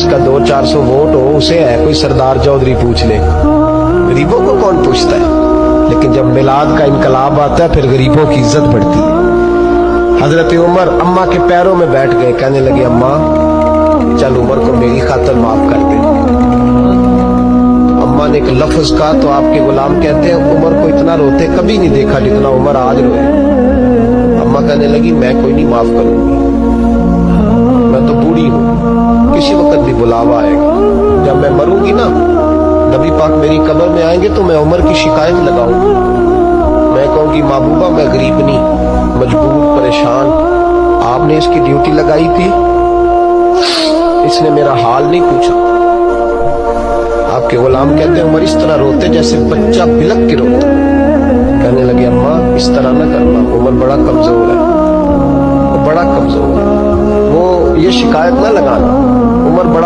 जिसका 200-400 वोट हो उसे है कोई सरदार चौधरी पूछ ले, गरीबों को कौन पूछता है। लेकिन जब मिलाद का इनकलाब आता है फिर गरीबों की इज्जत बढ़ती है। हजरत उमर अम्मा के पैरों में बैठ गए, कहने लगे अम्मा चल उमर को मेरी खातिर माफ कर दे। अम्मा ने एक लफ्ज कहा तो आपके गुलाम कहते हैं उमर को इतना रोते कभी नहीं देखा जितना उमर आज रोए। अम्मा कहने लगी मैं कोई नहीं माफ करूंगी, मैं तो बूढ़ी हूं, किसी वक्त भी बुलावा आएगा, जब मैं मरूंगी ना नबी पाक मेरी कब्र में आएंगे तो मैं उमर की शिकायत लगाऊंगी। मैं कहूंगी महबूबा मैं गरीब नहीं, मजबूर परेशान, आपने इसकी ड्यूटी लगाई थी, इसने मेरा हाल नहीं पूछा। आपके गुलाम कहते हैं उमर इस तरह रोते जैसे बच्चा बिलक के रोता। कहने लगे अम्मा इस तरह ना करना, उमर बड़ा कमजोर है, वो बड़ा कमजोर है, वो ये शिकायत ना लगाना, उमर बड़ा